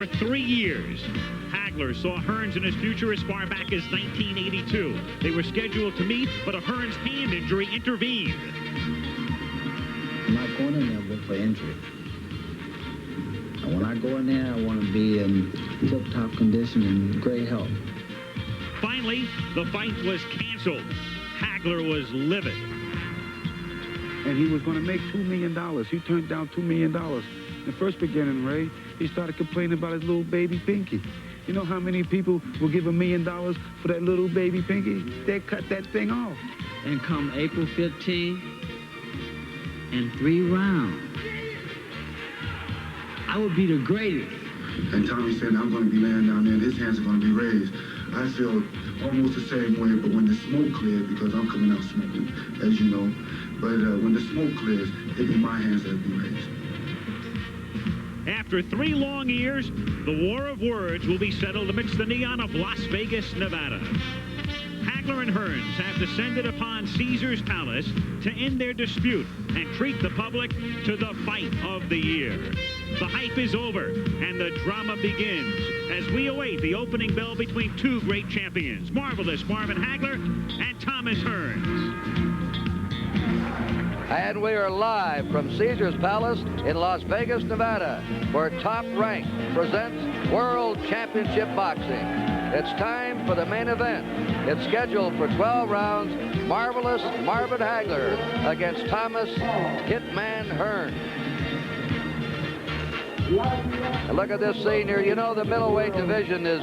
For 3 years, Hagler saw Hearns in his future as far back as 1982. They were scheduled to meet, but a Hearns hand injury intervened. I'm not going in there for injury. And when I go in there, I want to be in tip-top condition and great health. Finally, the fight was canceled. Hagler was livid. And he was going to make $2 million. He turned down $2 million. In the first beginning, Ray, he started complaining about his little baby Pinky. You know how many people will give $1 million for that little baby Pinky? They cut that thing off. And come April 15, in 3 rounds, I would be the greatest. And Tommy said, I'm going to be laying down there and his hands are going to be raised. I feel almost the same way, but when the smoke clears, because I'm coming out smoking, as you know, but when the smoke clears, it'll be my hands that'll be raised. After 3 long years, the war of words will be settled amidst the neon of Las Vegas, Nevada. Hagler and Hearns have descended upon Caesar's Palace to end their dispute and treat the public to the fight of the year. The hype is over, and the drama begins as we await the opening bell between 2 great champions, marvelous Marvin Hagler and Thomas Hearns. And we are live from Caesar's Palace in Las Vegas, Nevada, where Top Rank presents World Championship Boxing. It's time for the main event. It's scheduled for 12 rounds. Marvelous Marvin Hagler against Thomas Hitman Hearns. And look at this scene here. You know, the middleweight division has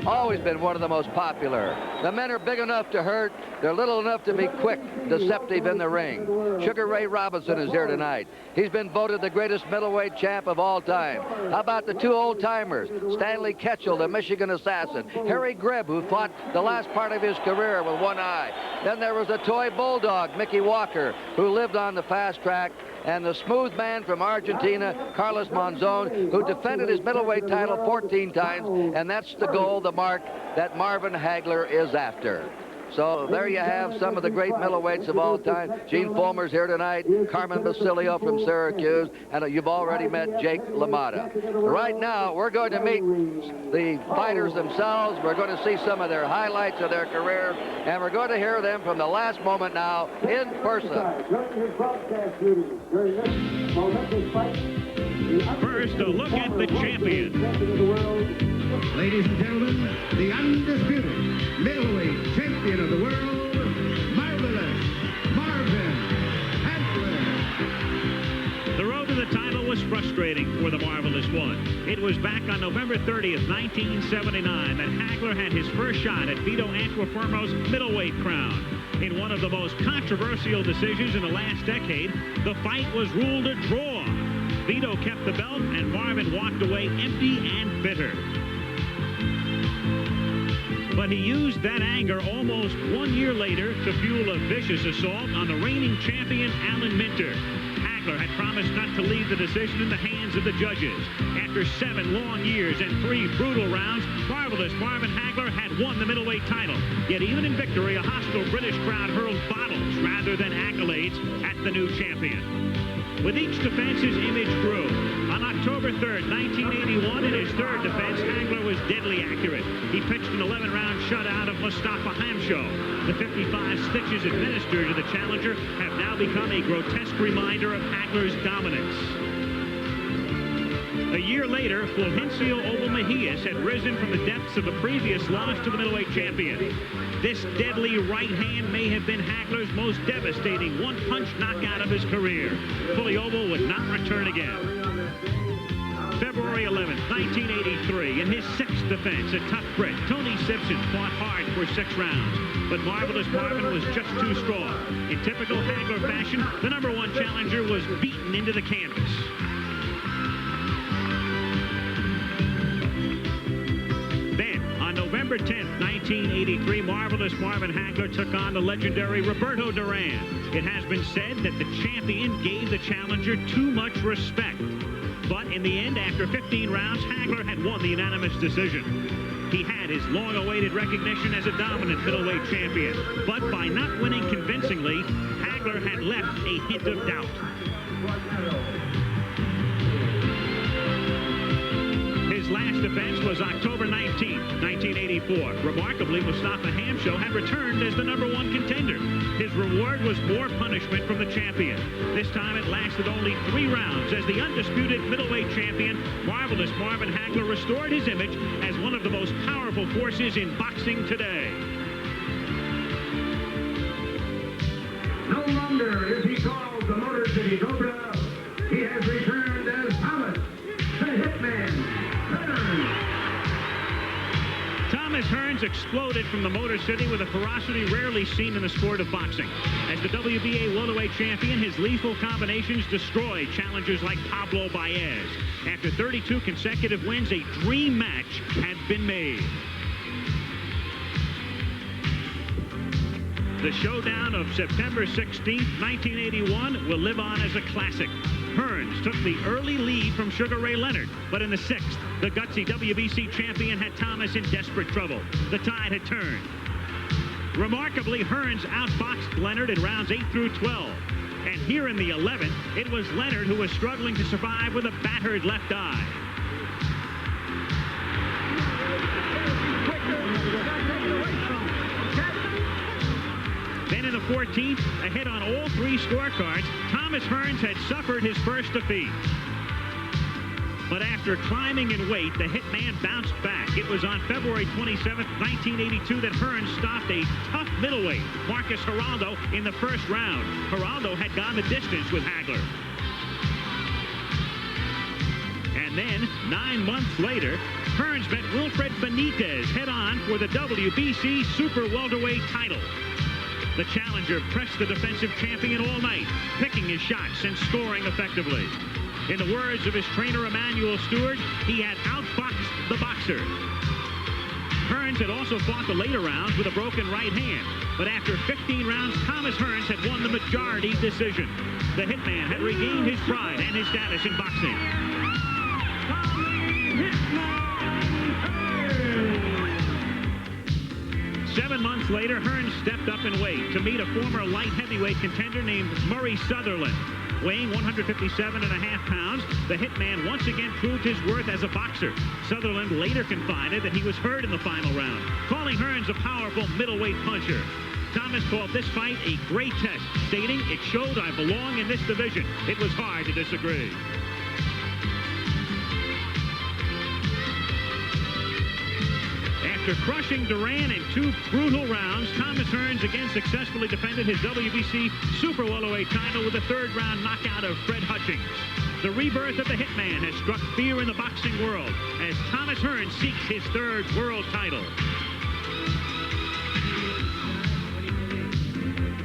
always been one of the most popular. The men are big enough to hurt. They're little enough to be quick, deceptive in the ring. Sugar Ray Robinson is here tonight. He's been voted the greatest middleweight champ of all time. How about the 2 old-timers? Stanley Ketchel, the Michigan assassin. Harry Greb, who fought the last part of his career with one eye. Then there was a toy bulldog, Mickey Walker, who lived on the fast track. And the smooth man from Argentina, Carlos Monzon, who defended his middleweight title 14 times, and that's the goal, the mark that Marvin Hagler is after. So there you have some of the great middleweights of all time. Gene Fulmer's here tonight, Carmen Basilio from Syracuse, and you've already met Jake LaMotta. Right now, we're going to meet the fighters themselves. We're going to see some of their highlights of their career, and we're going to hear them from the last moment now in person. First, a look at the champion. Ladies and gentlemen, the undisputed middleweight champion of the world, marvelous Marvin Hagler. The road to the title was frustrating for the marvelous one. It was back on November 30th, 1979, that Hagler had his first shot at Vito Antuofermo's middleweight crown. In one of the most controversial decisions in the last decade, the fight was ruled a draw. Vito kept the belt, and Marvin walked away empty and bitter. But he used that anger almost 1 year later to fuel a vicious assault on the reigning champion, Alan Minter. Hagler had promised not to leave the decision in the hands of the judges. After 7 long years and 3 brutal rounds, marvelous Marvin Hagler had won the middleweight title. Yet even in victory, a hostile British crowd hurled bottles rather than accolades at the new champion. With each defense, his image grew. On October 3rd, 1981, in his 3rd defense, Hagler was deadly accurate. He pitched an 11-round shutout of Mustafa Hamsho. The 55 stitches administered to the challenger have now become a grotesque reminder of Hagler's dominance. A year later, Fulgencio Oval Mejias had risen from the depths of a previous loss to the middleweight champion. This deadly right hand may have been Hagler's most devastating one-punch knockout of his career. Fully Oval would not return again. February 11th, 1983, in his 6th defense, a tough Brit, Tony Simpson, fought hard for 6 rounds. But marvelous Marvin was just too strong. In typical Hagler fashion, the #1 challenger was beaten into the canvas. Then, on November 10th, 1983, marvelous Marvin Hagler took on the legendary Roberto Duran. It has been said that the champion gave the challenger too much respect. But in the end, after 15 rounds, Hagler had won the unanimous decision. He had his long-awaited recognition as a dominant middleweight champion. But by not winning convincingly, Hagler had left a hint of doubt. His last last defense was October 19, 1984. Remarkably, Mustafa Hamsho had returned as the #1 contender. His reward was more punishment from the champion. This time it lasted only 3 rounds as the undisputed middleweight champion, Marvelous Marvin Hagler, restored his image as one of the most powerful forces in boxing today. No longer is he called the Motor City Cobra. He has returned as Thomas, the Hitman Hearns. Thomas Hearns exploded from the Motor City with a ferocity rarely seen in the sport of boxing. As the WBA welterweight champion, his lethal combinations destroyed challengers like Pablo Baez. After 32 consecutive wins, a dream match had been made. The showdown of September 16, 1981 will live on as a classic. Hearns took the early lead from Sugar Ray Leonard, but in the 6th, the gutsy WBC champion had Thomas in desperate trouble. The tide had turned. Remarkably, Hearns outboxed Leonard in rounds 8 through 12. And here in the 11th, it was Leonard who was struggling to survive with a battered left eye. Then in the 14th, ahead on all 3 scorecards, Thomas Hearns had suffered his first defeat. But after climbing in weight, the Hitman bounced back. It was on February 27, 1982 that Hearns stopped a tough middleweight, Marcus Geraldo, in the first round. Geraldo had gone the distance with Hagler. And then, 9 months later, Hearns met Wilfred Benitez head-on for the WBC Super Welterweight title. The challenger pressed the defensive champion all night, picking his shots and scoring effectively. In the words of his trainer, Emanuel Stewart, he had outboxed the boxer. Hearns had also fought the later rounds with a broken right hand. But after 15 rounds, Thomas Hearns had won the majority decision. The Hitman had regained his pride and his status in boxing. 7 months later, Hearns stepped up in weight to meet a former light heavyweight contender named Murray Sutherland. Weighing 157.5 pounds, the Hitman once again proved his worth as a boxer. Sutherland later confided that he was hurt in the final round, calling Hearns a powerful middleweight puncher. Thomas called this fight a great test, stating, "It showed I belong in this division." It was hard to disagree. After crushing Duran in 2 brutal rounds, Thomas Hearns again successfully defended his WBC Super Welterweight title with a 3rd-round knockout of Fred Hutchings. The rebirth of the Hitman has struck fear in the boxing world as Thomas Hearns seeks his 3rd world title.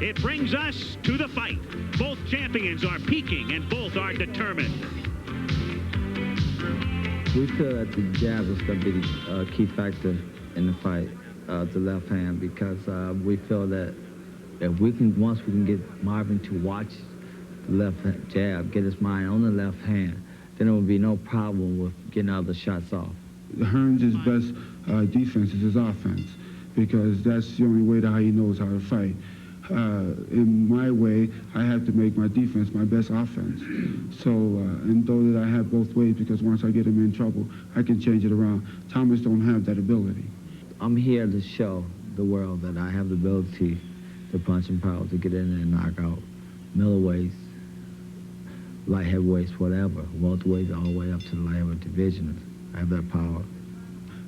It brings us to the fight. Both champions are peaking and both are determined. We feel that the jab is going to be the key factor in the fight, the left hand, because we feel that if we can, once we can get Marvin to watch the left jab, get his mind on the left hand, then there will be no problem with getting other shots off. Hearns' best defense is his offense, because that's the only way to how he knows how to fight. In my way, I have to make my defense my best offense. So, and though that I have both ways, because once I get him in trouble, I can change it around. Thomas don't have that ability. I'm here to show the world that I have the ability to punch and power, to get in and knock out middleweights, light heavyweights, whatever, welterweights, all the way up to the light heavyweight division. I have that power.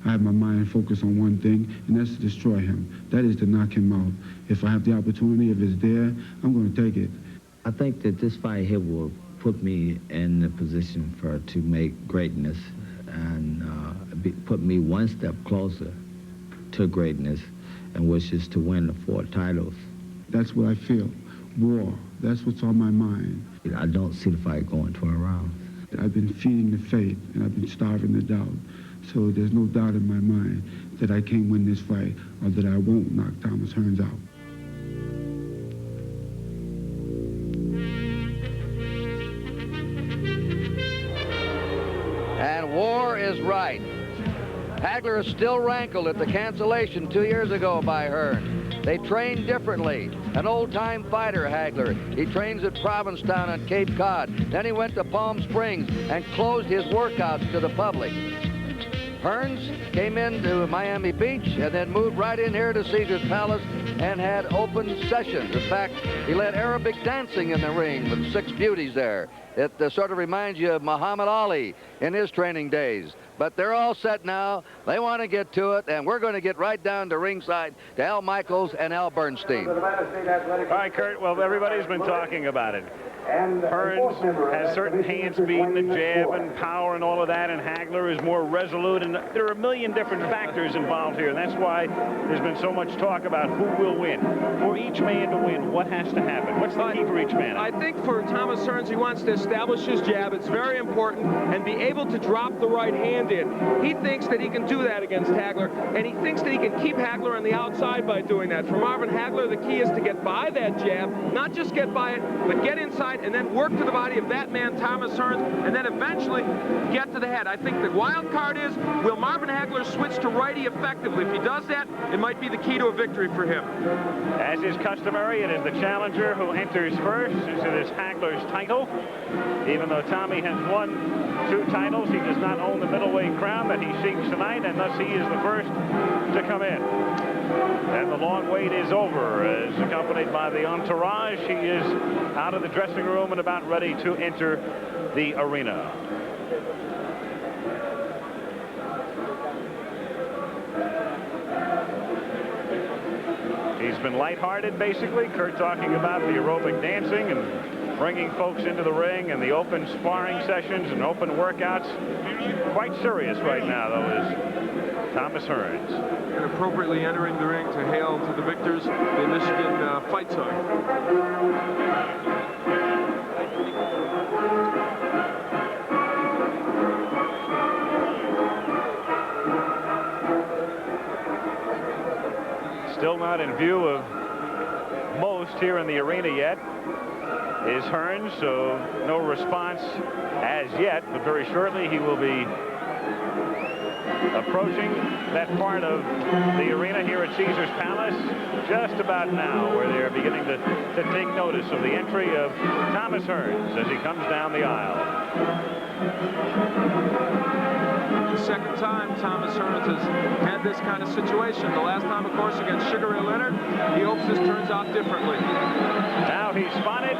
I have my mind focused on one thing, and that's to destroy him. That is to knock him out. If I have the opportunity, if it's there, I'm going to take it. I think that this fight here will put me in the position to make greatness and put me one step closer to greatness, and which is to win the 4 titles. That's what I feel. War. That's what's on my mind. I don't see the fight going 12 rounds. I've been feeding the faith, and I've been starving the doubt. So there's no doubt in my mind that I can't win this fight, or that I won't knock Thomas Hearns out. And war is right. Hagler is still rankled at the cancellation 2 years ago by Hearns. They train differently. An old-time fighter, Hagler. He trains at Provincetown on Cape Cod. Then he went to Palm Springs and closed his workouts to the public. Hearns came into Miami Beach and then moved right in here to Caesar's Palace and had open sessions. In fact, he led Arabic dancing in the ring with 6 beauties there. It sort of reminds you of Muhammad Ali in his training days. But they're all set now. They want to get to it, and we're going to get right down to ringside to Al Michaels and Al Bernstein. All right, Kurt, well, everybody's been talking about it. Hearns has certain hand speed and the jab and power and all of that, and Hagler is more resolute, and there are a million different factors involved here, and that's why there's been so much talk about who will win. For each man to win, what has to happen? What's the key for each man? I think for Thomas Hearns, he wants to establish his jab. It's very important, and be able to drop the right hand in. He thinks that he can do that against Hagler, and he thinks that he can keep Hagler on the outside by doing that. For Marvin Hagler, the key is to get by that jab, not just get by it, but get inside and then work to the body of that man, Thomas Hearns, and then eventually get to the head. I think the wild card is, will Marvin Hagler switch to righty effectively? If he does that, it might be the key to a victory for him. As is customary, it is the challenger who enters first, as it is Hagler's title. Even though Tommy has won 2 titles, he does not own the middleweight crown that he seeks tonight, and thus he is the first to come in. And the long wait is over, as accompanied by the entourage. He is out of the dressing room and about ready to enter the arena. He's been lighthearted, basically. Kurt talking about the aerobic dancing and bringing folks into the ring and the open sparring sessions and open workouts. Quite serious right now, though, is Thomas Hearns. And appropriately entering the ring to hail to the victors, the Michigan fight song. Still not in view of most here in the arena yet is Hearns, so no response as yet, but very shortly he will be approaching that part of the arena here at Caesar's Palace just about now, where they're beginning to take notice of the entry of Thomas Hearns as he comes down the aisle. The second time Thomas Hearns has had this kind of situation. The last time, of course, against Sugar Ray Leonard. He hopes this turns out differently. Now he's spotted.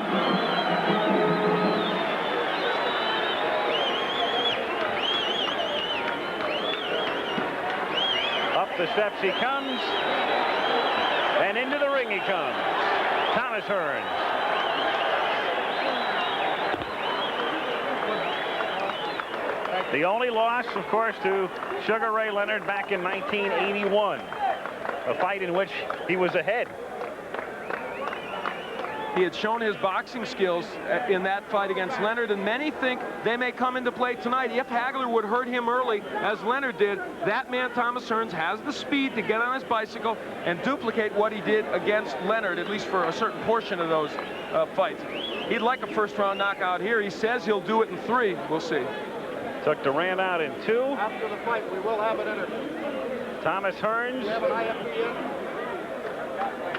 Up the steps he comes, and into the ring he comes. Thomas Hearns. The only loss, of course, to Sugar Ray Leonard back in 1981, a fight in which he was ahead. He had shown his boxing skills in that fight against Leonard, and many think they may come into play tonight. If Hagler would hurt him early, as Leonard did, that man, Thomas Hearns, has the speed to get on his bicycle and duplicate what he did against Leonard, at least for a certain portion of those fights. He'd like a first-round knockout here. He says he'll do it in 3. We'll see. Took Durant out in 2. After the fight, we will have it in it. Thomas Hearns We have an IFP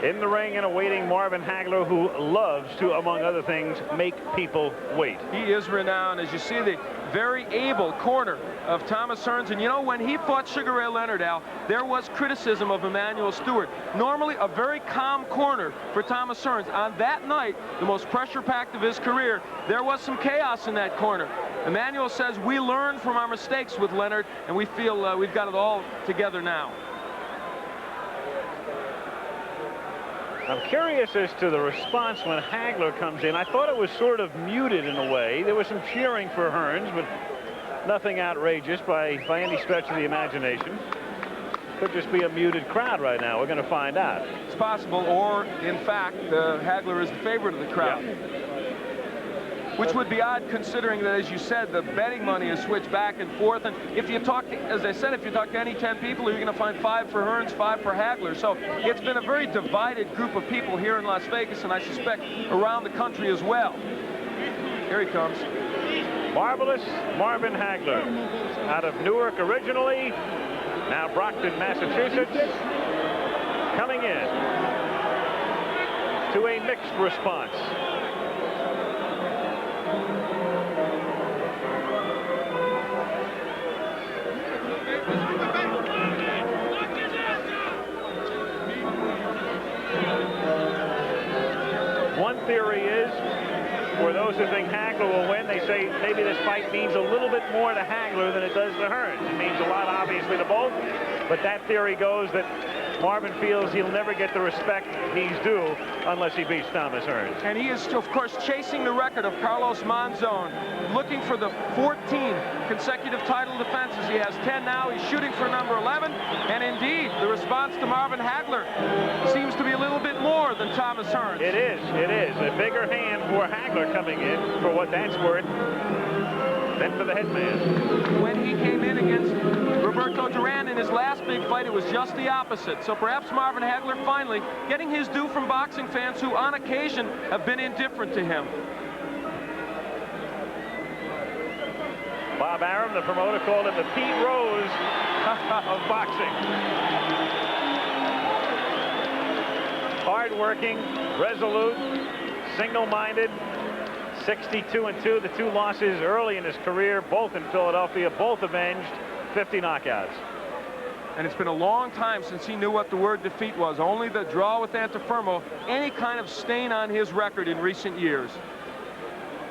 in the ring and awaiting Marvin Hagler, who loves to, among other things, make people wait. He is renowned, as you see, the very able corner of Thomas Hearns. And you know, when he fought Sugar Ray Leonard, Al, there was criticism of Emmanuel Stewart. Normally a very calm corner for Thomas Hearns. On that night, the most pressure-packed of his career, there was some chaos in that corner. Emmanuel says, we learned from our mistakes with Leonard, and we feel we've got it all together now. I'm curious as to the response when Hagler comes in. I thought it was sort of muted in a way. There was some cheering for Hearns, but nothing outrageous by any stretch of the imagination. Could just be a muted crowd right now. We're going to find out. It's possible, or in fact, Hagler is the favorite of the crowd. Yeah. Which would be odd, considering that, as you said, the betting money is switched back and forth. And if you talk, as I said, if you talk to any 10 people, you're going to find 5 for Hearns, 5 for Hagler. So it's been a very divided group of people here in Las Vegas, and I suspect around the country as well. Here he comes. Marvelous Marvin Hagler, out of Newark originally, now Brockton, Massachusetts, coming in to a mixed response. who think Hagler will win. They say maybe this fight means a little bit more to Hagler than it does to Hearns. It means a lot, obviously, to both, but that theory goes that Marvin feels he'll never get the respect he's due unless he beats Thomas Hearns. And he is, of course, chasing the record of Carlos Monzon, looking for the 14 consecutive title defenses. He has 10 now. He's shooting for number 11. And indeed, the response to Marvin Hagler seems to be a little bit more than Thomas Hearns. It is. It is. A bigger hand for Hagler coming in, for what that's worth, than for the Hitman. When he came in against Roberto Duran in his last big fight, it was just the opposite. So perhaps Marvin Hagler finally getting his due from boxing fans who on occasion have been indifferent to him. Bob Arum, the promoter, called him the Pete Rose of boxing. Hard-working, resolute, single-minded, 62-2. The 2 losses early in his career, both in Philadelphia, both avenged, 50 knockouts. And it's been a long time since he knew what the word defeat was. Only the draw with Antifermo, any kind of stain on his record in recent years.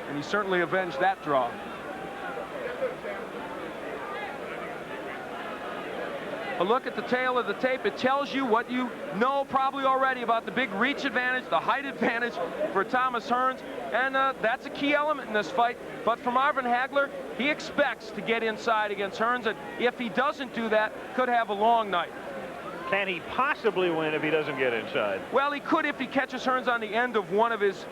And he certainly avenged that draw. A look at the tail of the tape, it tells you what you know probably already about the big reach advantage, the height advantage for Thomas Hearns, and that's a key element in this fight. But for Marvin Hagler, he expects to get inside against Hearns, and if he doesn't do that, could have a long night. Can he possibly win if he doesn't get inside? Well, he could if he catches Hearns on the end of one of his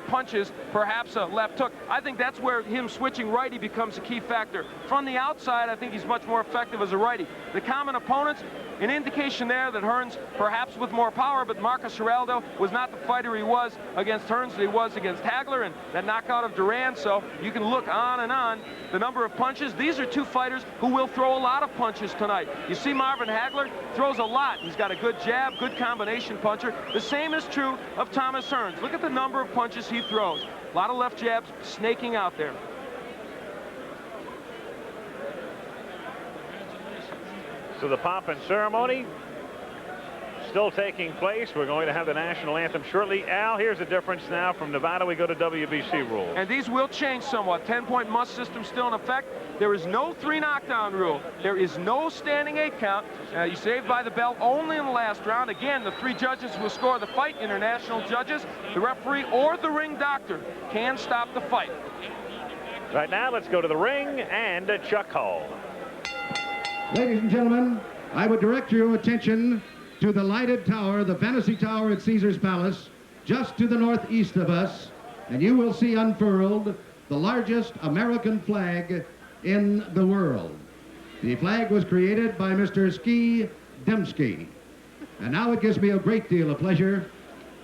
punches, perhaps a left hook. I think that's where him switching righty becomes a key factor. From the outside, I think he's much more effective as a righty. The common opponents, an indication there that Hearns, perhaps with more power, but Marcos Geraldo was not the fighter he was against Hearns that he was against Hagler, and that knockout of Duran. So you can look on and on. The number of punches, these are 2 fighters who will throw a lot of punches tonight. You see Marvin Hagler throws a lot. He's got a good jab, good combination puncher. The same is true of Thomas Hearns. Look at the number of punches he throws. A lot of left jabs snaking out there. So the pomp and ceremony still taking place. We're going to have the national anthem shortly. Al, here's the difference now. From Nevada, we go to WBC rules. And these will change somewhat. 10-point must system still in effect. There is no 3 knockdown rule. There is no standing 8 count. You saved by the bell only in the last round. Again, the 3 judges will score the fight. International judges, the referee, or the ring doctor can stop the fight. Right now, let's go to the ring and Chuck Hull. Ladies and gentlemen, I would direct your attention to the lighted tower, the Fantasy Tower at Caesar's Palace, just to the northeast of us, and you will see unfurled the largest American flag in the world. The flag was created by Mr. Ski Dembski. And now it gives me a great deal of pleasure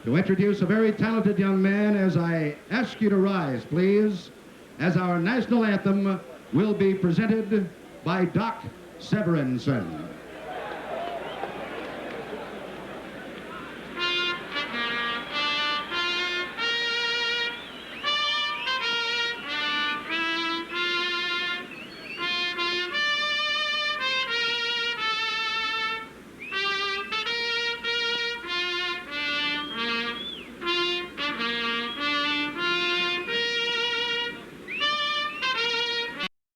to introduce a very talented young man as I ask you to rise, please, as our national anthem will be presented by Doc Severinsen.